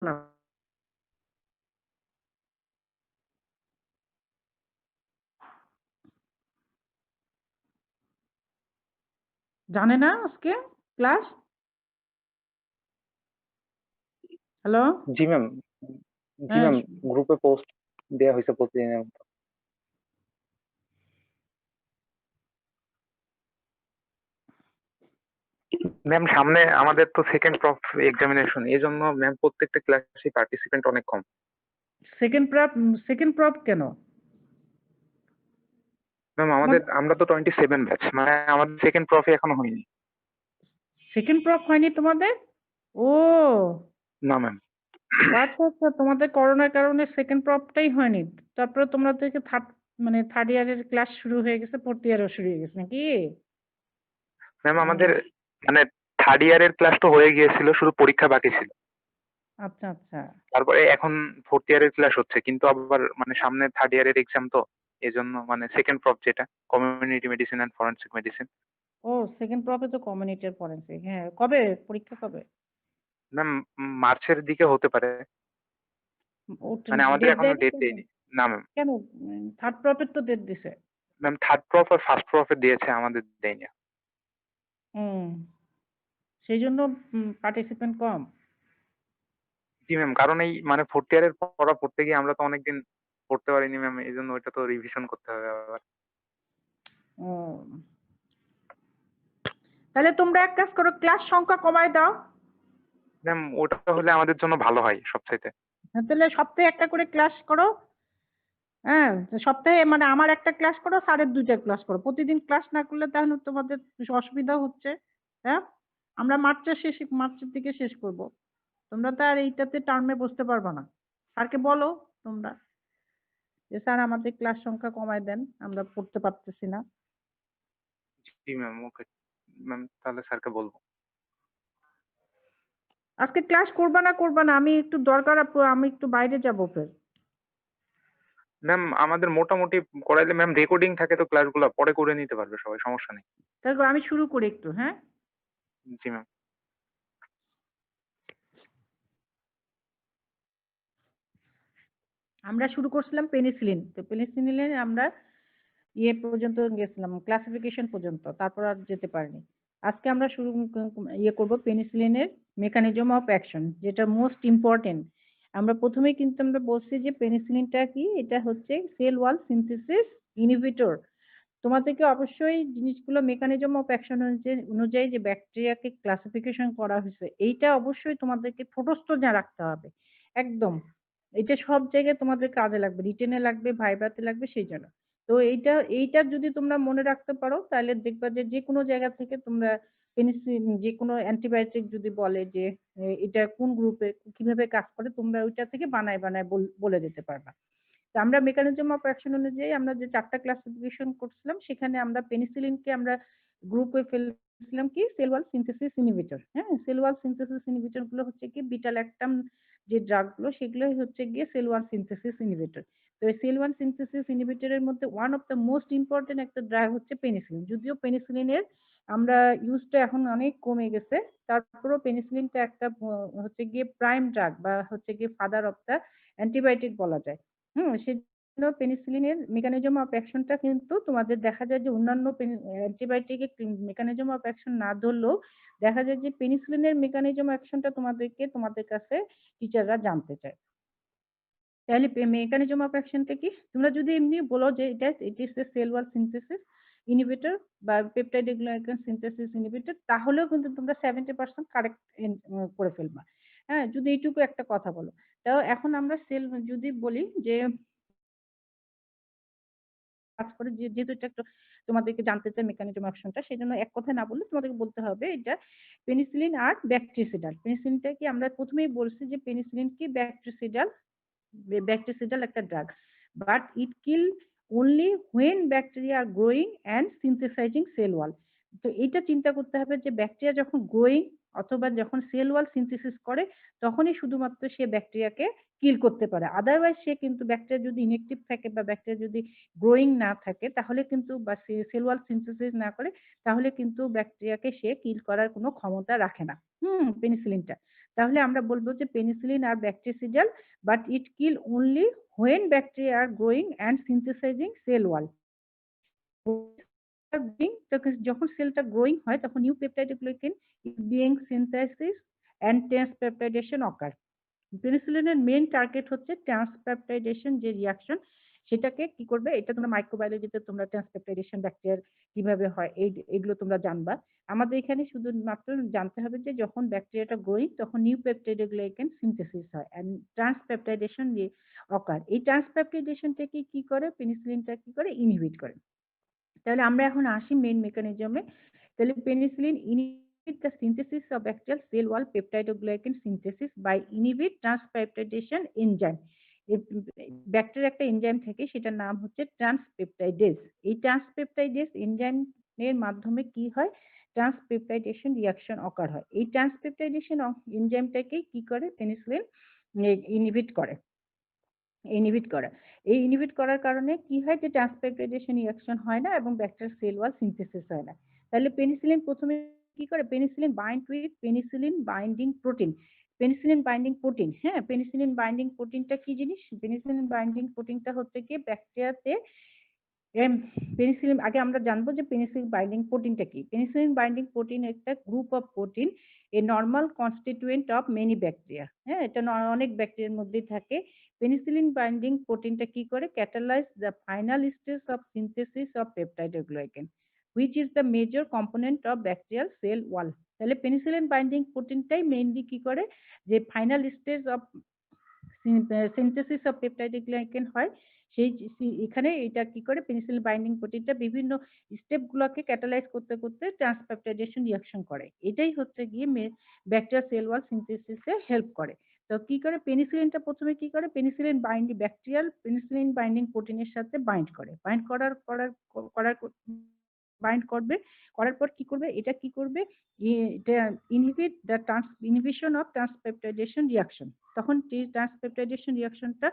না। জানে না আজকে ক্লাস? হ্যালো? জি ম্যাম। জি হ্যাঁ, ম্যাম, গ্রুপে পোস্ট দেওয়া হয়েছে প্রতিদিনের মতো। ম্যাম সামনে আমাদের তো সেকেন্ড প্রফ এক্সামিনেশন, এই জন্য ম্যাম প্রত্যেকটা ক্লাসে পার্টিসিপেন্ট অনেক কম। সেকেন্ড প্রপ কেন? ম্যাম তোমার আমরা তো 27 ব্যাচ, মানে আমাদের সেকেন্ড প্রফে এখনো হয়নি। সেকেন্ড প্রপ হয়নি তোমাদের? ও না ম্যাম। আচ্ছা আচ্ছা, তোমাদের করোনার কারণে সেকেন্ড প্রপটাই হয়নি। তারপরে তোমরা থেকে থার্ড ইয়ারের ক্লাস শুরু হয়ে গেছে, ফোর্থ ইয়ারও শুরু হয়ে গেছে নাকি? ম্যাম আমাদের ও, মানে থার্ড ইয়ারের ক্লাস তো হয়ে গিয়েছিল, শুধু পরীক্ষা বাকি ছিল। আচ্ছা আচ্ছা। তারপরে এখন ফোর্থ ইয়ারের ক্লাস হচ্ছে, কিন্তু আবার মানে সামনে থার্ড ইয়ারের এক্সাম তো, এই জন্য মানে সেকেন্ড প্রফ যেটা community medicine and forensic medicine. ও, সেকেন্ড প্রপে তো কমিউনিটি আর ফরেনসিক। হ্যাঁ, কবে পরীক্ষা কবে? ম্যাম মার্চের দিকে হতে পারে, ও, মানে আমাদের ডেট এখনো দেয়নি ডেট কেন? দেয়নি। না ম্যাম। কেন? থার্ড প্রপের তো ডেট দিছে। ম্যাম থার্ড প্রফ আর ফার্স্ট প্রফে দিয়েছে, আমাদের দেয়নি। হুম, সেই জন্য পার্টিসিপেন্ট কম। জি ম্যাম, কারণ এই মানে ফোর্থ ইয়ারের পড়া পড়তে গিয়ে আমরা তো অনেকদিন পড়তে পারিনি ম্যাম, এই জন্য ওইটা তো রিভিশন করতে হবে আবার। ও, তাহলে তোমরা এক কাজ করো, ক্লাস সংখ্যা কমায় দাও। ম্যাম ওটা হলে আমাদের জন্য ভালো হয় সবচাইতে। হ্যাঁ, তাহলে সপ্তাহে একটা করে ক্লাস করো। হ্যাঁ, সপ্তাহে মানে আমার একটা ক্লাস করো, স্যারের দুইটা ক্লাস করো। প্রতিদিন ক্লাস না করলে তাহলে তোমাদের অসুবিধা হচ্ছে। হ্যাঁ, আমরা মার্চের দিকে শেষ করব। তোমরা তো আর এইটাতে টার্মে বসতে পারবে না। স্যারকে বলো তোমরা যে স্যার আমাদের ক্লাস সংখ্যা কমায় দেন, আমরা পড়তে পারতেছি না। জি ম্যাম, ওকে ম্যাম, তাহলে স্যারকে বলবো। আজকে ক্লাস করবা না, আমি একটু দরকার আমি একটু বাইরে যাবো ফের। ম্যাম আমাদের মোটামুটি করাইলে ম্যাম রেকর্ডিং থাকে তো, ক্লাসগুলো পরে করে নিতে পারবে সবাই, সমস্যা নেই। তারপর আমি শুরু করি একটু, হ্যাঁ। জি ম্যাম। আমরা শুরু করছিলাম পেনিসিলিন, তো পেনিসিলিনে আমরা ইয়ে পর্যন্ত গেছিলাম, ক্লাসিফিকেশন পর্যন্ত, তারপর আর যেতে পারিনি। আজকে আমরা ইয়ে করব পেনিসিলিনের মেকানিজম অফ অ্যাকশন, যেটা মোস্ট ইম্পর্টেন্ট। আমরা প্রথমেই কিন্তু আমরা বলছি যে পেনিসিলিনটা কি, এটা হচ্ছে সেল ওয়াল সিনথেসিস ইনহিবিটর। তোমাদেরকে অবশ্যই জিনিসগুলো মেকানিজম অফ অ্যাকশন অনুযায়ী যে ব্যাকটেরিয়াকে ক্লাসিফিকেশন করা হয়েছে, এইটা অবশ্যই তোমাদেরকে ঠোঁটস্থ যা রাখতে হবে একদম। এটা সব জায়গায় তোমাদের কাজে লাগবে, রিটেনে লাগবে, ভাইভাতে লাগবে, সেই জন্য। তো এইটা যদি তোমরা মনে রাখতে পারো তাহলে দেখবা যে যে কোনো জায়গা থেকে তোমরা পেনিসিলিন, যে কোনো অ্যান্টিবায়োটিক যদি বলে যে এটা কোন গ্রুপে কিভাবে কাজ করে, তোমরা ওইটা থেকে বানায় বানায় বলে দিতে পারবা। তো আমরা মেকানিজম অফ অ্যাকশন অনুযায়ী আমরা যে 4টা ক্লাসিফিকেশন করছিলাম, সেখানে আমরা পেনিসিলিনকে আমরা গ্রুপে ফেলছিলাম কি সেল ওয়াল সিনথেসিস ইনহিবিটর। হ্যাঁ, সেল ওয়াল সিনথেসিস ইনহিবিটর গুলো হচ্ছে কি বিটা ল্যাকটাম, যে ড্রাগ গুলো সেগুলোই হচ্ছে গিয়ে সেল ওয়াল সিনথেসিস ইনহিবিটর। তো এই সেল ওয়াল সিনথেসিস ইনহিবিটরের মধ্যে one of the most important একটা ড্রাগ হচ্ছে পেনিসিলিন। যদিও পেনিসিলিনের আমরা ইউজটা এখন অনেক কমে গেছে, তারপরেও পেনিসিলিনটা একটা হচ্ছে গিয়ে প্রাইম ড্রাগ বা হচ্ছে গিয়ে ফাদার অফ দ্য অ্যান্টিবায়োটিক বলা যায়। সেজন্য পেনিসিলিনের মেকানিজম অফ অ্যাকশনটা কিন্তু তোমাদের দেখা যায় যে অন্যান্য অ্যান্টিবায়োটিকের মেকানিজম অফ অ্যাকশন না ধরলেও দেখা যায় যে পেনিসিলিনের মেকানিজম অ্যাকশনটা তোমাদের কাছে টিচাররা জানতে চায়। তাহলে মেকানিজম অফ অ্যাকশনটা কি, তোমরা যদি এমনি বলো যে ইট is A cell wall synthesis inhibitor বা পেপটাইড গ্লাইকান সিনথেসিস ইনহিবিটর, তাহলেও কিন্তু তোমরা 70% কারেক্ট করে ফেলবা। হ্যাঁ, যদি এইটুকু একটা কথা বলো। তাও এখন আমরা যদি বলি যে কাজ করে, যেহেতু এটা একটু তোমাদেরকে জানতে চাই মেকানিজম অ্যাকশনটা, সেই জন্য এক কথায় না বললে তোমাদেরকে বলতে হবে এটা পেনিসিলিন আর ব্যাকটেরিসিডাল। পেনিসিলিনটা কি আমরা প্রথমেই বলছি যে পেনিসিলিন কি ব্যাকটেরিসিডাল একটা drug, but it kill only when bacteria are growing and synthesizing cell wall. তো এইটা চিন্তা করতে হবে যে ব্যাকটেরিয়া যখন গ্রোয়িং অথবা যখন সেল ওয়াল সিনথেসিস করে, তখনই শুধুমাত্র সে ব্যাকটেরিয়াকে কিল করতে পারে। আদারওয়াইজ সে কিন্তু ব্যাকটেরিয়া যদি ইনএক্টিভ থাকে বা ব্যাকটেরিয়া যদি গ্রোয়িং না থাকে, তাহলে কিন্তু বা সেল ওয়াল সিনথেসিস না করে, তাহলে কিন্তু ব্যাকটেরিয়াকে সে কিল করার কোনো ক্ষমতা রাখে না পেনিসিলিনটা। তাহলে আমরা বলবো যে পেনিসিলিন আর bactericidal, but it kill only when bacteria are growing and synthesizing cell wall. যখন সেলটা গ্রোয়িং হয় তখন নিউ পেপটাইডগুলোকেন is being synthesis and transpeptidation occur. পেনিসিলিনের মেইন টার্গেট হচ্ছে ট্রান্সপেপটাইডেশন যে রিঅ্যাকশন, সেটাকে কি করবে, এটা তোমরা মাইক্রোবায়োলজিতে তোমরা ট্রান্সপেপটাইডেশন ব্যাকটেরিয়ার কিভাবে হয় এইগুলো তোমরা জানবা। আমাদের এখানে শুধুমাত্র জানতে হবে যে যখন ব্যাকটেরিয়াটা গ্রোয়িং তখন নিউ পেপটাইডগুলোকেন সিনথেসিস হয় অ্যান্ড ট্রান্সপেপটাইডেশন অকার। এই ট্রান্সপেপটাইডেশনটাকে কি করে, পেনিসিলিনটা কি করে, ইনহিবিট করে। তাহলে আমরা এখন আসি মেইন মেকানিজমে। তাহলে penicillin inhibit the synthesis of bacterial cell wall peptidoglycan synthesis by inhibit transpeptidation enzyme. ব্যাকটেরিয়ার একটা এনজাইম থাকে, সেটার নাম হচ্ছে ট্রান্সপেপটাইডেজ। এই ট্রান্সপেপটাইডেজ এনজাইমের মাধ্যমে কি হয়, ট্রান্সপেপটাইডেশন রিঅ্যাকশন অকার হয়। এই ট্রান্সপেপটাইডেশন এনজাইমটাকেই কি করে, পেনিসিলিন ইনহিবিট করে। এই ইনহিবিট করার কারণে কি হয়, যে ট্রান্সপেপটাইডেশন রিঅ্যাকশন হয় না এবং ব্যাকটেরিয়াল সেল ওয়াল সিনথেসিস হয় না। তাহলে পেনিসিলিন প্রথমে কি করে, penicillin bind with penicillin binding protein. Penicillin binding protein, হ্যাঁ, পেনিসিলিন বাইন্ডিং প্রোটিনটা কি জিনিস, পেনিসিলিন বাইন্ডিং প্রোটিনটা হচ্ছে কি ব্যাকটেরিয়াতে পেনিসিলিন, আগে আমরা জানবো যে পেনিসিলিন বাইন্ডিং প্রোটিনটা কি। পেনিসিলিন বাইন্ডিং প্রোটিন একটা group of protein, A normal constituent of many bacteria. হ্যাঁ, এটা অনেক ব্যাকটেরিয়ার মধ্যেই থাকে। পেনিসিলিন বাইন্ডিং প্রোটিনটা কি করে, catalyse the final stage of synthesis of peptidoglycan which is the major component of bacterial cell ওয়াল। তাহলে পেনিসিলিন বাইন্ডিং প্রোটিনটাই মেইনলি কি করে, যে final stage of synthesis of peptidoglycan হয়, সেই এখানে এটা কি করে, পেনিসিলিন বাইন্ডিং প্রোটিনটা বিভিন্ন স্টেপ গুলোকে ক্যাটালাইজ করতে করতে ট্রান্সপেপটাইডেশন রিঅ্যাকশন করে। এটাই হচ্ছে গিয়ে ব্যাকটেরিয়া সেল ওয়াল সিনথেসিসে হেল্প করে। তো কি করে, পেনিসিলিনটা প্রথমে কি করে, penicillin binding bacterial penicillin binding প্রোটিনের সাথে বাইন্ড করে, বাইন্ড করার করার করার বাইন্ড করবে, করার পর কি করবে, এটা কি করবে, এটা inhibit the inhibition of transpeptidation reaction. তখন এই ট্রান্সপেপটাইডেশন রিঅ্যাকশনটা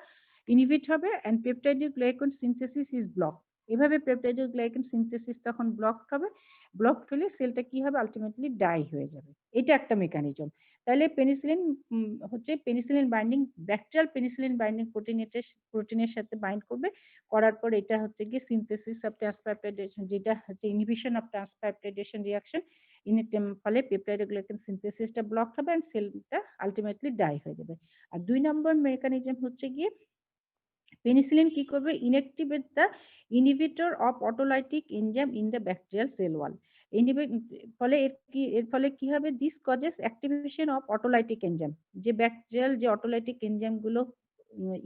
ইনহিবিট হবে and peptidoglycan synthesis is block. এভাবে পেপটাইডোগ্লাইকেন সিনথেসিস তখন ব্লক হবে, ব্লক হলে সেলটা কি হবে, আলটিমেটলি ডাই হয়ে যাবে। এটা একটা মেকানিজম। তাহলে পেনিসিলিন হচ্ছে penicillin binding, bacterial penicillin binding প্রোটিনের সাথে বাইন্ড করবে, করার পর এটা হচ্ছে গিয়ে সিনথেসিস অফ ট্রান্সপেপটাইডেশন, যেটা হচ্ছে ইনহিবিশন অফ ট্রান্সপেপটাইডেশন রিঅ্যাকশন, ফলে পেপটাইডোগ্লাইকেন সিনথেসিসটা ব্লক হবে এন্ড সেলটা আলটিমেটলি ডাই হয়ে যাবে। আর 2 নম্বর মেকানিজম হচ্ছে গিয়ে পেনিসিলিন কি করবে, inactivate the inhibitor of autolytic enzyme in the bacterial cell wall. এর ফলে কি হবে, this causes activation of autolytic enzyme, যে ব্যাকটেরিয়াল যে অটোলাইটিক এনজাইম গুলো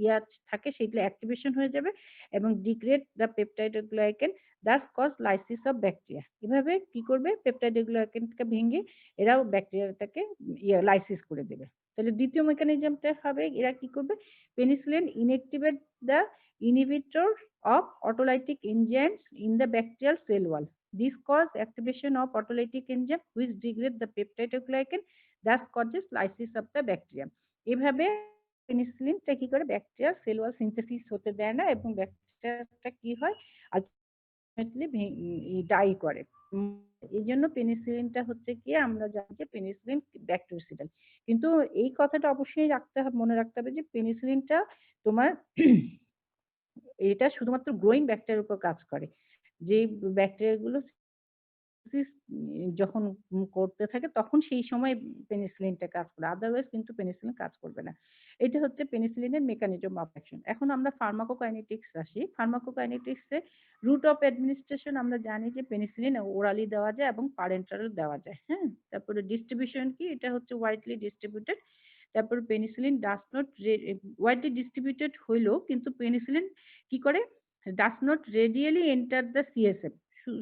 ইয়া থাকে সেগুলো অ্যাক্টিভেশন হয়ে যাবে এবং degrade the peptidoglycan thus cause lysis of bacteria. এভাবে কি করবে, পেপটাইডোগ্লাইকেনকে ভেঙে এরাও ব্যাকটেরিয়াটাকে লাইসিস করে দেবে। তাহলে দ্বিতীয় মেকানিজমটা হবে, এরা কি করবে, penicillin inactivate the inhibitor of autolytic enzymes in the bacterial cell wall. This cause activation of autolytic enzyme which degrade the peptidoglycan, thus causes lysis of the bacteria. এভাবে পেনিসিলিনটা কি করে, ব্যাকটেরিয়া সেল ওয়াল সিনথেসিস হতে দেয় না এবং ব্যাকটেরিয়াটা কি হয়, ultimately die করে। এই জন্য পেনিসিলিনটা হচ্ছে কি, আমরা জানি যে পেনিসিলিন ব্যাকটেরিসাইডাল। কিন্তু এই কথাটা অবশ্যই রাখতে হবে, মনে রাখতে হবে যে পেনিসিলিনটা তোমার এটা শুধুমাত্র গ্রোয়িং ব্যাকটেরিয়ার উপর কাজ করে। যে ব্যাকটেরিয়াগুলো যখন করতে থাকে তখন সেই সময় পেনিসিলিনটা কাজ করে, আদারওয়াইজ কিন্তু পেনিসিলিন কাজ করবে না। এটা হচ্ছে পেনিসিলিনের মেকানিজম অফ অ্যাকশন। এখন আমরা ফার্মাকোকাইনেটিক্স আসি। ফার্মাকোকাইনেটিক্সে রুট অফ অ্যাডমিনিস্ট্রেশন আমরা জানি যে পেনিসিলিন ওরালি দেওয়া যায় এবং প্যারেন্টারাল দেওয়া যায়। হ্যাঁ, তারপরে ডিস্ট্রিবিউশন কি, এটা হচ্ছে ওয়াইডলি ডিস্ট্রিবিউটেড। তারপরে penicillin does not widely distributed হইলেও কিন্তু পেনিসিলিন কি করে, does not readily enter the CSF.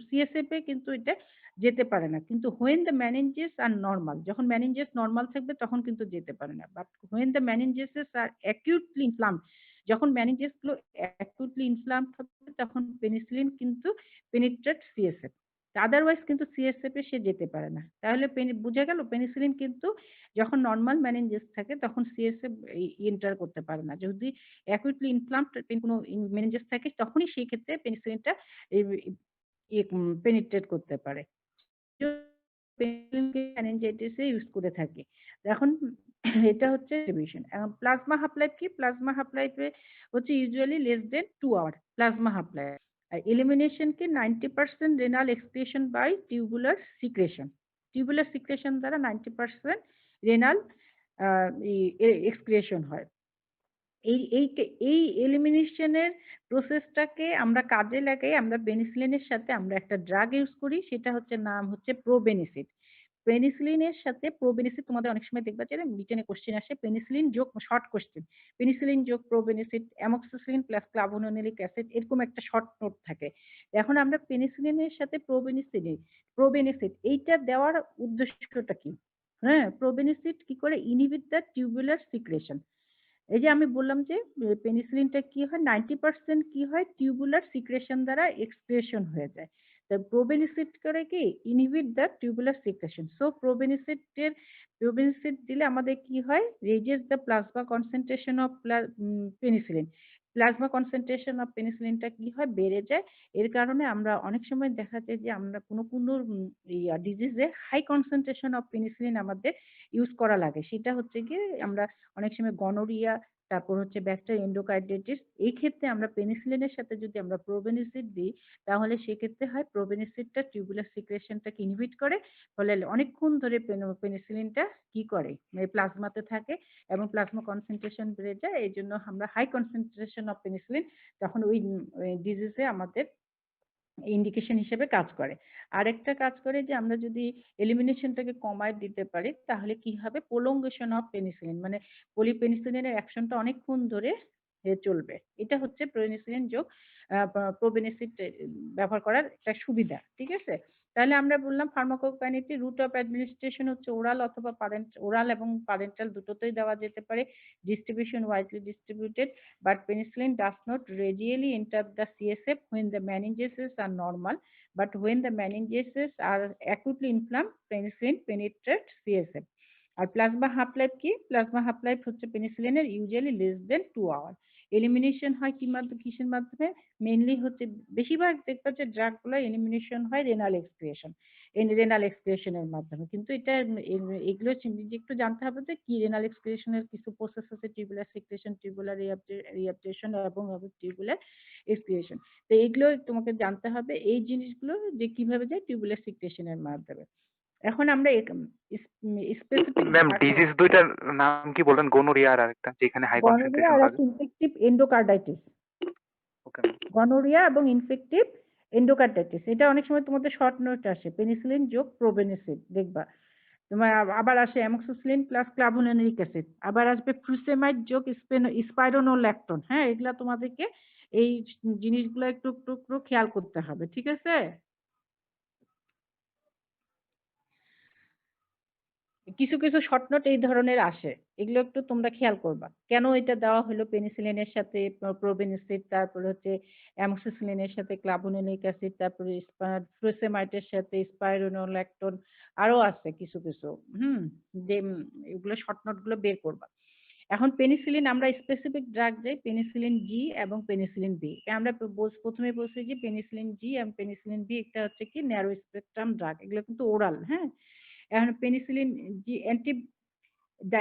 CSF এ কিন্তু এটা যেতে পারে না। কিন্তু when the meninges are normal, যখন মেনিনজেস নরমাল থাকবে তখন কিন্তু যেতে পারে না। But when the meninges are acutely inflamed, যখন মেনিনজেস গুলো অ্যাকিউটলি ইনফ্লামড হবে তখন পেনিসিলিন কিন্তু পেনিট্রেট সিএসএফ, আদারওয়াইজ কিন্তু সিএসএফ এ সে যেতে পারে না। তাহলে বুঝা গেল, পেনিসিলিন কিন্তু যখন নরমাল মেনিনজেস থাকে তখন সিএসএফ এন্টার করতে পারে না। যদি অ্যাকিউটলি ইনফ্লামড কোনো মেনিনজেস থাকে তখনই সেই ক্ষেত্রে পেনিসিলিনটা পেনিট্রেট করতে পারে। মেনিনজাইটিসে ইউজ করে থাকি। এখন এটা হচ্ছে ডিস্ট্রিবিউশন। এখন প্লাজমা হাফ লাইফ কি? প্লাজমা হাফ লাইফে হচ্ছে usually less than 2 hour plasma half life. আর এলিমিনেশন কি 90% renal excretion by tubular secretion. Tubular secretion দ্বারা 90% রেনাল এক্সক্রিশন হয়। এই এলিমিনেশনের প্রসেসটাকে আমরা কাজে লাগাই আমরা পেনিসিলিনের সাথে আমরা একটা ড্রাগ ইউজ করি, সেটা হচ্ছে নাম হচ্ছে প্রোবেনিসিড। পেনিসিলিনের সাথে প্রোবেনিসিড তোমাদের অনেক সময় দেখবা যে রিটেনে কোশ্চেন আসে পেনিসিলিন যোগ শর্ট কোশ্চেন পেনিসিলিন যোগ প্রোবেনিসিড অ্যামোক্সিসিলিন প্লাস ক্লাভোনোনিলিক অ্যাসিড এরকম একটা শর্ট নোট থাকে। এখন আমরা পেনিসিলিনের সাথে প্রোবেনিসিড এইটা দেওয়ার উদ্দেশ্যটা কি? হ্যাঁ, প্রোবেনিসিড কি করে ইনহিবিট দ্য টিউবুলার সিক্রেশন। এই যে আমি বললাম যে পেনিসিলিনটা কি হয় 90% কি হয় টিউবুলার সিক্রেশন দ্বারা এক্সক্রিশন হয়ে যায়। তা প্রোবেনিসিড করে কি inhibit the tubular secretion. So probenecid দিলে আমাদের কি হয় raises the plasma concentration of penicillin. Plasma concentration of পেনিসিলিনটা কি হয় বেড়ে যায়। এর কারণে আমরা অনেক সময় দেখা যায় যে আমরা কোনো ডিজিজে হাই কনসেন্ট্রেশন অফ পেনিসিলিন আমাদের ইউজ করা লাগে। সেটা হচ্ছে গিয়ে আমরা অনেক সময় গনোরিয়া, তারপর হচ্ছে ব্যাকটেরিয়া এন্ডোকার্ডিটিস। এই ক্ষেত্রে আমরা পেনিসিলিনের সাথে যদি আমরা প্রোবেনিসিড দিই, তাহলে সেক্ষেত্রে হয় প্রোবেনিসিডটা টিউবুলার সিক্রেশনটাকে ইনহিবিট করে, ফলে অনেকক্ষণ ধরে পেনিসিলিনটা কি করে প্লাজমাতে থাকে এবং প্লাজমা কনসেন্ট্রেশন বেড়ে যায়। এই জন্য আমরা হাই কনসেন্ট্রেশন অফ পেনিসিলিন তখন ওই ডিজিজে আমাদের ইন্ডিকেশন হিসেবে কাজ করে। আরেকটা কাজ করে যে আমরা যদি এলিমিনেশনটাকে কমায় দিতে পারি তাহলে কি হবে প্রোলংগেশন অফ পেনিসিলিন মানে পলিপেনিসিলিনের অ্যাকশনটা অনেকক্ষণ ধরে চলবে। এটা হচ্ছে পেনিসিলিন যোগ প্রোবেনিসিড ব্যবহার করার একটা সুবিধা। ঠিক আছে? তাহলে আমরা বললাম ফার্মাকোকাইনেটিক রুট অফ অ্যাডমিনিস্ট্রেশন হচ্ছে ওরাল অথবা ওরাল এবং প্যারেন্টাল দুটোতেই দেওয়া যেতে পারে। Distribution widely distributed but penicillin does not radially enter the CSF when the meninges are normal, but when the meninges are acutely inflamed, penicillin penetrates CSF. আর plasma half life কি? Plasma half life হচ্ছে পেনিসিলিনের usually less than 2 hour. Elimination হয় কিসের মাধ্যমে? Mainly হচ্ছে বেশিরভাগ দেখবা যে ড্রাগগুলো এলিমিনেশন হয় রেনাল এক্সক্রিশনের মাধ্যমে। কিন্তু এটা এগুলো নিজে একটু জানতে হবে যে কি রেনাল এক্সক্রিশনের কিছু প্রসেস আছে টিউবুলার সিক্রেশন, টিউবুলার রিঅ্যাবজর্পশন এবং টিউবুলার এক্সক্রিশন। তো এগুলো তোমাকে জানতে হবে এই জিনিসগুলো যে কিভাবে যায় টিউবুলার সিক্রেশনের মাধ্যমে। এখন আমরা স্পেসিফিক ম্যাম ডিজিজ দুইটার নাম কি বললেন? গোনোরিয়া আর আরেকটা যেখানে হাই গনোরিয়া কনসেন্ট্রেশন আর থাকে। Infective endocarditis. ওকে। গনোরিয়া এবং ইনফেক্টিভ এন্ডোকার্ডাইটিস এটা অনেক সময় তোমাদের শর্ট নোট আসে পেনিসিলিন যোগ প্রোবেনিসিড দেখবা। তোমার আবার আসে অ্যামোক্সিসিলিন প্লাস ক্লাভোনোনিক অ্যাসিড, আবার আসবে ফ্রুসেমাইড যোগ স্পাইরোনোল্যাকটোন। হ্যাঁ, এগুলা তোমাদেরকে এই জিনিসগুলো একটু একটু একটু খেয়াল করতে হবে। ঠিক আছে? কিছু কিছু শর্ট নোট এই ধরনের আসে, এগুলো একটু তোমরা খেয়াল করবা কেন এটা দেওয়া হলো পেনিসিলিনের সাথে প্রোবেনিসিড, তারপরে হচ্ছে অ্যামোক্সিসিলিনের সাথে ক্লাভোনিক অ্যাসিড, তারপরে ফুরোসেমাইডের সাথে স্পাইরোনোল্যাকটোন, আরো আছে কিছু কিছু। হুম, যে এগুলো শর্ট নোট গুলো বের করবা। এখন পেনিসিলিন আমরা স্পেসিফিক ড্রাগ যাই পেনিসিলিন জি এবং পেনিসিলিন বি। আমরা প্রথমে বলছি যে পেনিসিলিন জি এবং পেনিসিলিন বি একটা হচ্ছে কি ন্যারো স্পেকট্রাম ড্রাগ, এগুলো কিন্তু ওরাল। হ্যাঁ, এখন penicillin G the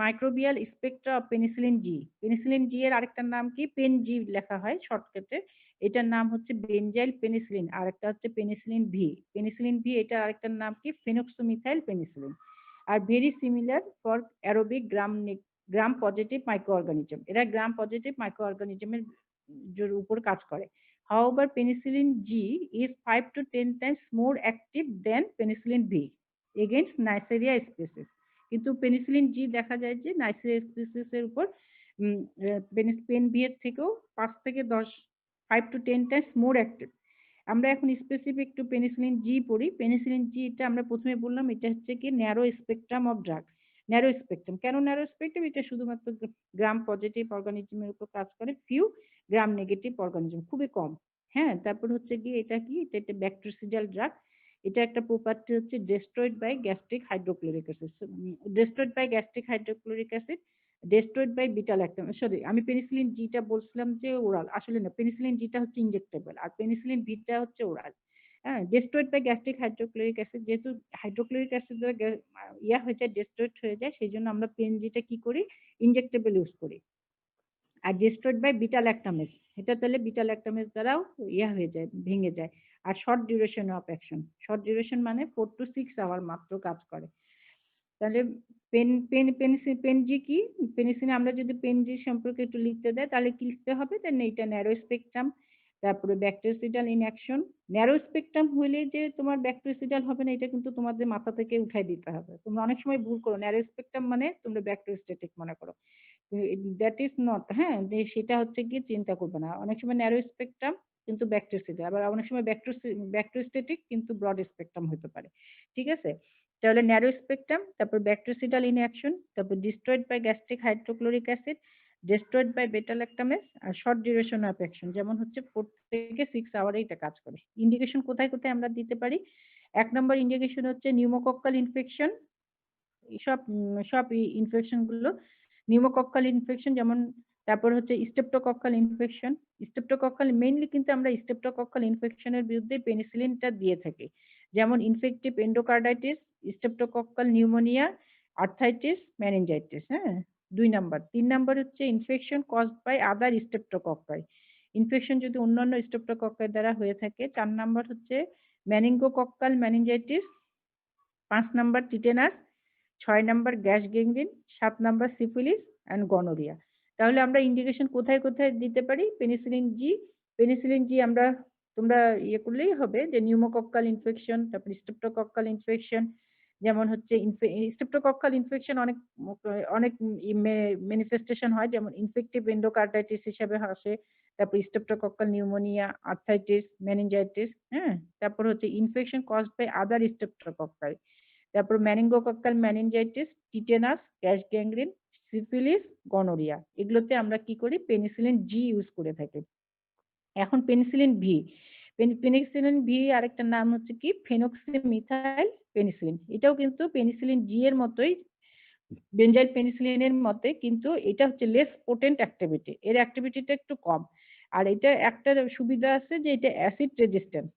microbial Spectra of penicillin G. Penicillin G এর আরেকটার নাম কি? পেন জি লেখা হয় শর্টকাটে। এটার নাম হচ্ছে বেনজাইল পেনিসিলিন, আর একটা হচ্ছে পেনিসিলিন ভি। পেনিসিলিন ভি এটার আরেকটার নাম কি? Phenoxymethyl penicillin. আর very similar for aerobic gram positive micro organism. এরা গ্রাম পজিটিভ মাইক্রো অর্গানিজমের উপর কাজ করে। However, penicillin G is 5 to 10 times more active than penicillin V against Neisseria species. কিন্তু পেনিসিলিন জি দেখা যায় যে নাইসেরিয়া স্পিসিস এর উপর পেন বি এর থেকেও 5 থেকে 10 5 to 10 টাইমস মোর অ্যাক্টিভ। আমরা এখন স্পেসিফিক টু পেনিসিলিন জি পড়ি। পেনিসিলিন জি এটা আমরা প্রথমে বললাম এটা হচ্ছে কি narrow spectrum of drug. Narrow spectrum কেন ন্যারো স্পেকট্রাম? এটা শুধুমাত্র গ্রাম পজিটিভ অর্গানিজমের উপর কাজ করে, ফিউ গ্রাম নেগেটিভ অর্গানিজম, খুবই কম। হ্যাঁ, তারপর হচ্ছে কি এটা কি এটা একটা ব্যাকটেরিসাইডাল ড্রাগ। এটা একটা প্রপার্টি হচ্ছে destroyed by gastric hydrochloric acid. Destroyed by gastric hydrochloric acid, destroyed by beta lactam. Sorry, আমি পেনিসিলিন জিটা বলছিলাম যে ওরাল, আসলে না, পেনিসিলিন জিটা হচ্ছে ইনজেক্টেবল আর পেনিসিলিন বিটা হচ্ছে ওরাল। হ্যাঁ, destroyed by gastric hydrochloric acid, যেহেতু হাইড্রোক্লোরিক অ্যাসিড দ্বারা ইয়া হয়ে যায়, ডেস্ট্রয়েড হয়ে যায়, সেই জন্য আমরা পেনজিটা কি করি, ইনজেক্টেবল ইউজ করি। আর ডেস্ট্রয়েড বাই বিটা ল্যাকটামেজ, এটা তাহলে বিটা ল্যাকটামেজ দ্বারাও ইয়া হয়ে যায়, ভেঙে যায়। আর short duration of action, short duration মানে 4 to 6 আওয়ার মাত্র কাজ করে। তাহলে পেনজি কি, পেনিসিলিন আমরা যদি পেনজি সম্পর্কে একটু লিখতে দেয় তাহলে কি লিখতে হবে, দেন এটা ন্যারো স্পেকট্রাম, তারপরে ব্যাকটেরিওসিডাল ইন অ্যাকশন। ন্যারো স্পেকট্রাম হলে যে তোমার ব্যাকটেরিওসিডাল হবে না, এটা কিন্তু তোমাদের মাথা থেকে উঠাই দিতে হবে। তোমরা অনেক সময় ভুল করো, ন্যারো স্পেকট্রাম মানে তোমরা ব্যাকটেরিওস্ট্যাটিক মনে করো, দ্যাট ইজ নট। হ্যাঁ, সেটা হচ্ছে গিয়ে চিন্তা করবে না। অনেক সময় ন্যারো স্পেকট্রাম কিন্তু ব্যাকটেরিওসিডাল, আবার অনেক সময় ব্যাকটেরিওস্ট্যাটিক কিন্তু ব্রড স্পেকট্রাম হতে পারে। ঠিক আছে, তাহলে ন্যারো স্পেকট্রাম, তারপর ব্যাকটেরিওসিডাল ইন অ্যাকশন, তারপর destroyed by gastric hydrochloric acid, destroyed by beta lactamase, আর শর্ট ডিউরেশন অফ অ্যাকশন, যেমন হচ্ছে 4 থেকে 6 আওয়ারে এটা কাজ করে। ইন্ডিকেশন কোথায় কোথায় আমরা দিতে পারি? 1 নম্বর ইন্ডিকেশন হচ্ছে নিউমোকক্কাল ইনফেকশন। সব ইনফেকশন গুলো, নিউমোকক্কাল ইনফেকশন যেমন, তারপর হচ্ছে স্টেপ্টোকক্কাল ইনফেকশন। স্টেপ্টোকক্কাল মেইনলি কিন্তু আমরা স্টেপ্টোকক্কাল ইনফেকশনের বিরুদ্ধে পেনিসিলিনটা দিয়ে থাকি, যেমন infective endocarditis, streptococcal pneumonia, arthritis, meningitis. হ্যাঁ, 2 নাম্বার। 3 নাম্বার হচ্ছে infection caused by other streptococci, infection যদি অন্যান্য স্টেপ্টোকক্কাই দ্বারা হয়ে থাকে। 4 নাম্বার হচ্ছে meningococcal meningitis. 5 number tetanus, 6 number gas gangrene, 7 number syphilis and gonorrhoea. তাহলে আমরা ইন্ডিকেশন কোথায় কোথায় দিতে পারি? পেনিসিলিন জি, পেনিসিলিন জি আমরা, তোমরা ইয়ে করলেই হবে যে নিউমোকক্কাল ইনফেকশন, তারপর স্ট্রেপ্টোকক্কাল ইনফেকশন, যেমন হচ্ছে স্ট্রেপ্টোকক্কাল ইনফেকশন অনেক অনেক ম্যানিফেস্টেশন হয়, যেমন ইনফেক্টিভ এন্ডোকার্ডাইটিস হিসেবে আসে, তারপর স্ট্রেপ্টোকক্কাল নিউমোনিয়া, আর্থাইটিস, মেনিনজাইটিস। হ্যাঁ, তারপর হচ্ছে infection caused by other streptococci, তারপর meningococcal meningitis, tetanus, gas gangrene, syphilis, gonorrhoea, এগুলোতে আমরা কি করি, পেনিসিলিন জি ইউজ করে থাকি। এখন পেনিসিলিন ভি, পেনিসিলিন ভি আরেকটা নাম হচ্ছে কি, ফেনক্সিমিথাইল পেনিসিলিন। এটাও কিন্তু পেনিসিলিন জি এর মতোই, বেনজাইল পেনিসিলিনের মতে, কিন্তু এটা হচ্ছে লেস পোটেন্ট অ্যাক্টিভিটি, এর অ্যাক্টিভিটিটা একটু কম। আর এটা একটা সুবিধা আছে যে এটা অ্যাসিড রেজিস্ট্যান্ট।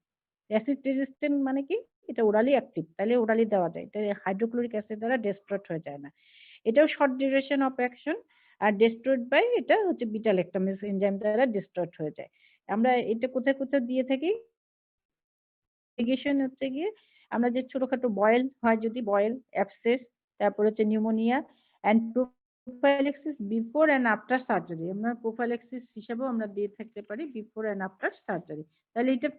অ্যাসিড রেজিস্ট্যান্ট মানে কি, এটা ওরালি অ্যাক্টিভ, তাহলে ওরালি দেওয়া যায়, এটা হাইড্রোক্লোরিক অ্যাসিড দ্বারা ডেস্ট্রয়েড হয়ে যায় না। এটাও শর্ট ডিউরেশন অফ অ্যাকশন, আর ডেস্ট্রয়েড বাই এটা হচ্ছে বিটা ল্যাকটামেজ এনজাইম দ্বারা ডেস্ট্রয়েড হয়ে যায়। আমরা এটা কোথায় কোথায় দিয়ে থাকি? ইরিগেশন হচ্ছে গিয়ে আমরা যে ছোটখাটো বয়েল হয়, যদি বয়েল, অ্যাবসেস, তারপর হচ্ছে pneumonia and prophylaxis before and after surgery, আমরা প্রোফাইলেক্সিস হিসাবেও আমরা দিয়ে থাকতে পারি বিফোর অ্যান্ড আফটার সার্জারি। তাহলে এটা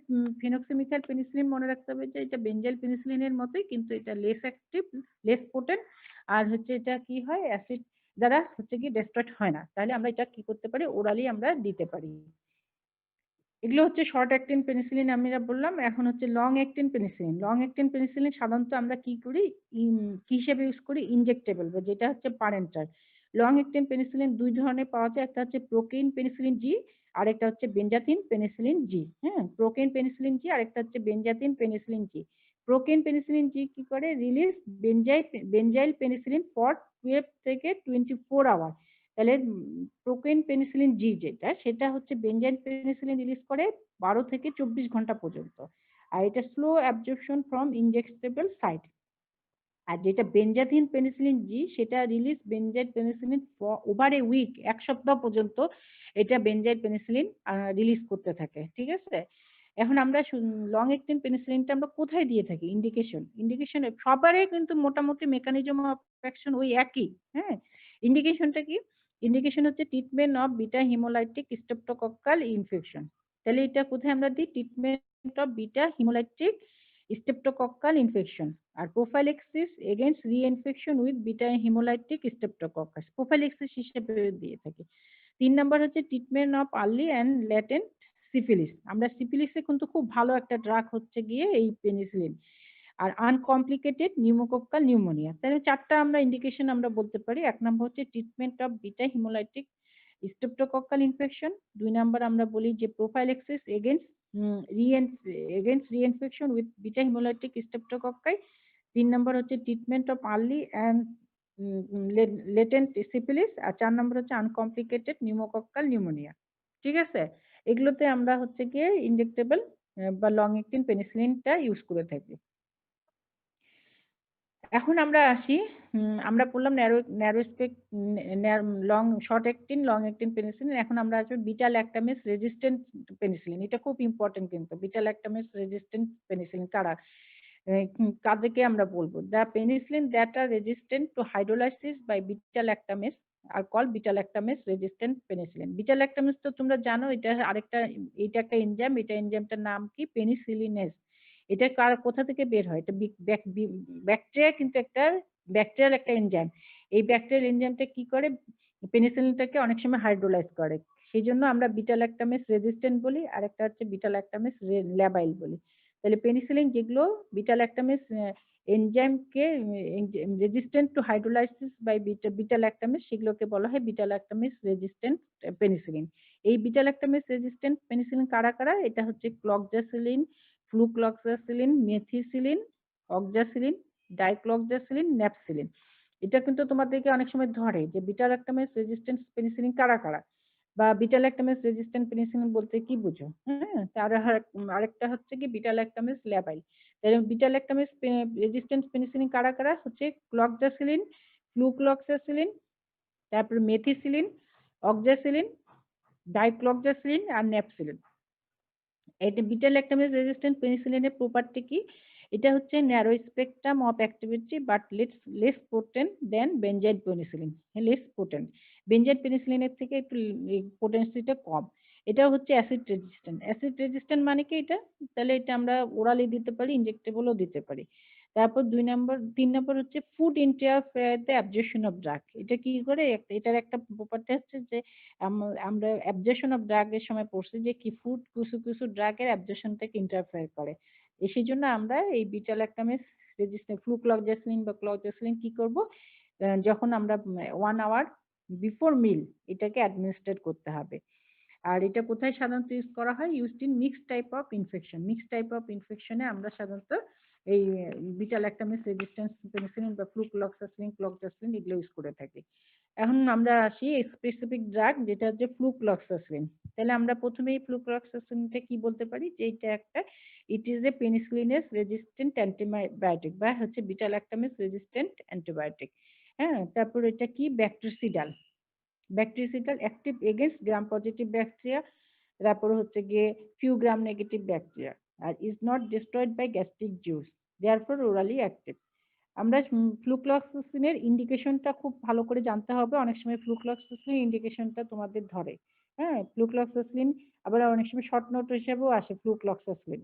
ফেনক্সিমিথাইল পেনিসিলিন মনে রাখতে হবে যে এটা বেনজাইল পেনিসিলিনের মতোই, কিন্তু এটা লেস অ্যাক্টিভ, লেস পোটেন্ট, আর হচ্ছে এটা কি হয়, অ্যাসিড দ্বারা হচ্ছে কি ডেস্ট্রয়েড হয় না। তাহলে আমরা এটা কি করতে পারি, ওরালি আমরা দিতে পারি। এগুলো হচ্ছে শর্ট অ্যাক্টিং পেনিসিলিন আমরা বললাম। এখন হচ্ছে long acting penicillin. Long acting penicillin সাধারণত আমরা কি করি, কি হিসেবে ইউজ করি, ইনজেক্টেবল, যেটা হচ্ছে পারেন্টাল। লং অ্যাক্টিং পেনিসিলিন 2 ধরনের পাওয়া যায়, একটা হচ্ছে প্রোকেইন পেনিসিলিন জি, আর একটা হচ্ছে বেনজাথিন পেনিসিলিন জি। হ্যাঁ, প্রোকেইন পেনিসিলিন জি আর একটা হচ্ছে benzathine penicillin G. Procaine penicillin G কি করে, রিলিজ বেনজাইল পেনিসিলিন ফর 12 থেকে 24 আওয়ার। তাহলে প্রোকেইন পেনিসিলিন জি যেটা, সেটা হচ্ছে বেনজাইল পেনিসিলিন রিলিজ করে 12 থেকে 24 ঘন্টা পর্যন্ত, আর এটা slow absorption from injectable site. আর যেটা বেনজাথিন পেনিসিলিন জি, সেটা release benzyl penicillin over a week, 1 সপ্তাহ পর্যন্ত এটা বেনজাইল পেনিসিলিন রিলিজ করতে থাকে। ঠিক আছে, এখন আমরা লং অ্যাক্টিং পেনিসিলিনটা আমরা কোথায় দিয়ে থাকি, ইন্ডিকেশন, সবারই কিন্তু মোটামুটি মেকানিজম অফ অ্যাকশন ওই একই। হ্যাঁ, ইন্ডিকেশনটা কি, ইন্ডিকেশন হচ্ছে treatment of beta haemolytic streptococcal infection. তাহলে এটা কোথায় আমরা দিই, treatment of beta haemolytic streptococcal infection, আর prophylaxis against reinfection with beta haemolytic streptococcus, prophylaxis হিসেবে দিয়ে থাকি। 3 নাম্বার হচ্ছে treatment of early and latent syphilis. আমরা সিফিলিসে কিন্তু খুব ভালো একটা ড্রাগ হচ্ছে গিয়ে এই পেনিসিলিন। আর আনকমপ্লিকেটেড নিউমোকক্কাল নিউমোনিয়া। তাহলে 4টা আমরা ইন্ডিকেশন আমরা বলতে পারি। 1 নম্বর হচ্ছে treatment of beta haemolytic streptococcal infection. 2 number আমরা বলি যে prophylaxis against reinfection with beta haemolytic streptococci. 3 number হচ্ছে treatment of early and latent syphilis, আর 4 নাম্বার হচ্ছে আনকমপ্লিকেটেড নিউমোকক্কাল নিউমোনিয়া। ঠিক আছে, এগুলোতে আমরা হচ্ছে গিয়ে ইনজেক্টেবল বা লং অ্যাক্টিং পেনিসিলিনটা ইউজ করে থাকি। এখন আমরা আসি, আমরা পড়লাম narrow spec short acting, long acting penicillin. এখন আমরা আসবো বিটা ল্যাকটামেজ রেজিস্ট্যান্ট পেনিসিলিন। এটা খুব ইম্পোর্টেন্ট কিন্তু। বিটা ল্যাকটামেজ রেজিস্ট্যান্ট পেনিসিলিন কারা? কাদেরকে আমরা বলবো? The penicillin that are resistant to hydrolysis by beta lactamase are called beta lactamase resistant penicillin. Beta lactamase তো তোমরা জানো, এটা আরেকটা, এটা একটা এনজাইম। এটা এনজাইমটার নাম কি? পেনিসিলিনেজ। এটা কোথা থেকে বের হয়? এটা ব্যাকটেরিয়া, কিন্তু একটা ব্যাকটেরিয়াল একটা এনজাইম। এই ব্যাকটেরিয়াল এনজাইমটা কি করে? পেনিসিলিনটাকে অনেক সময় হাইড্রোলাইজ করে। সেই জন্য আমরা বিটা ল্যাকটামেজ রেজিস্ট্যান্ট বলি, আর একটা হচ্ছে বিটা ল্যাকটামেজ ল্যাবাইল বলি। তাহলে পেনিসিলিন যেগুলো বিটা ল্যাকটামেজ এনজাইমকে resistant to hydrolysis by beta lactamase, সেগুলোকে বলা হয় বিটা ল্যাকটামেজ রেজিস্ট্যান্ট পেনিসিলিন। এই বিটা ল্যাকটামেজ রেজিস্ট্যান্ট পেনিসিলিন কারা কারা? এটা হচ্ছে cloxacillin, flucloxacillin, methicillin, oxacillin, dicloxacillin, nafcillin. এটা কিন্তু তোমাদেরকে অনেক সময় ধরে যে বিটা ল্যাকটামেজ রেজিস্ট্যান্ট পেনিসিলিন কারা কারা, বা বিটা ল্যাকটামেজ রেজিস্ট্যান্ট পেনিসিলিন বলতে কি বুঝো? হ্যাঁ, তার আরেকটা হচ্ছে কি বিটা ল্যাকটামেজ ল্যাবাইল। তাহলে বিটা ল্যাকটামেজ রেজিস্ট্যান্ট পেনিসিলিন কারা কারা? হচ্ছে ক্লক্সাসিলিন, ফ্লুক্লক্সাসিলিন, তারপর মেথিসিলিন, অক্সাসিলিন, ডাইক্লক্সাসিলিন আর ন্যাপসিলিন। এটা বিটা ল্যাকটামেজ রেজিস্ট্যান্ট পেনিসিলিনের প্রপার্টি কি? এটা হচ্ছে narrow spectrum of activity but less potent than benzyl penicillin. Less potent, benzyl পেনিসিলিনের থেকে একটু পোটেন্সিটা কম। এটা হচ্ছে অ্যাসিড রেজিস্ট্যান্ট। অ্যাসিড রেজিস্ট্যান্ট মানে কি এটা? তাহলে এটা আমরা ওরালি দিতে পারি, ইনজেক্টেবলও দিতে পারি। তারপর 3 নম্বর হচ্ছে food interfere the absorption of drug. এটা কি করে? এটার একটা প্রপার্টি হচ্ছে যে আমরা অ্যাবজর্পশন অফ ড্রাগ এর সময় পড়ছি যে কি ফুড কিছু কিছু ড্রাগের অ্যাবজর্পশনটাকে ইন্টারফেয়ার করে। সেই জন্য আমরা এই বিটা ল্যাকটামেজ রেজিস্ট্যান্ট ফ্লুক্লক্সাসিলিন বা ক্লক্সাসিলিন কি করব? যখন আমরা 1 আওয়ার বিফোর মিল এটাকে অ্যাডমিনিস্ট্রেট করতে হবে। আর এটা কোথায় সাধারণত ইউজ করা হয়? Used in mixed type of infection. Mixed type of ইনফেকশনে আমরা সাধারণত এই বিটা ল্যাকটামেজ রেজিস্ট্যান্স পেনিসিলিন বা ফ্লুক্লক্সাসিলিন, ক্লক্সাসিলিন এগুলো ইউজ করে থাকি। এখন আমরা আসি স্পেসিফিক ড্রাগ, যেটা হচ্ছে ফ্লুক্লক্সাসিলিন। তাহলে আমরা প্রথমেই ফ্লুক্লক্সাসিলিনটা কি বলতে পারি? যে এটা একটা, it is a penicillinase resistant antibiotic বা হচ্ছে বিটা ল্যাকটামেজ রেজিস্ট্যান্ট অ্যান্টিবায়োটিক। হ্যাঁ, তারপর এটা কি? Bactericidal. Bactericidal active against gram positive bacteria, তারপরে হচ্ছে গিয়ে ফিউ গ্রাম নেগেটিভ ব্যাকটেরিয়া, আর is not destroyed by gastric juice, therefore orally active. আমরা ফ্লুক্লক্সাসিনের ইন্ডিকেশনটা খুব ভালো করে জানতে হবে। অনেক সময় ফ্লুক্লক্সাসিনের ইন্ডিকেশনটা তোমাদের ধরে। হ্যাঁ, ফ্লুক্লক্সাসিন আবার অনেক সময় শর্ট নোট হিসেবেও আসে ফ্লুক্লক্সাসিন।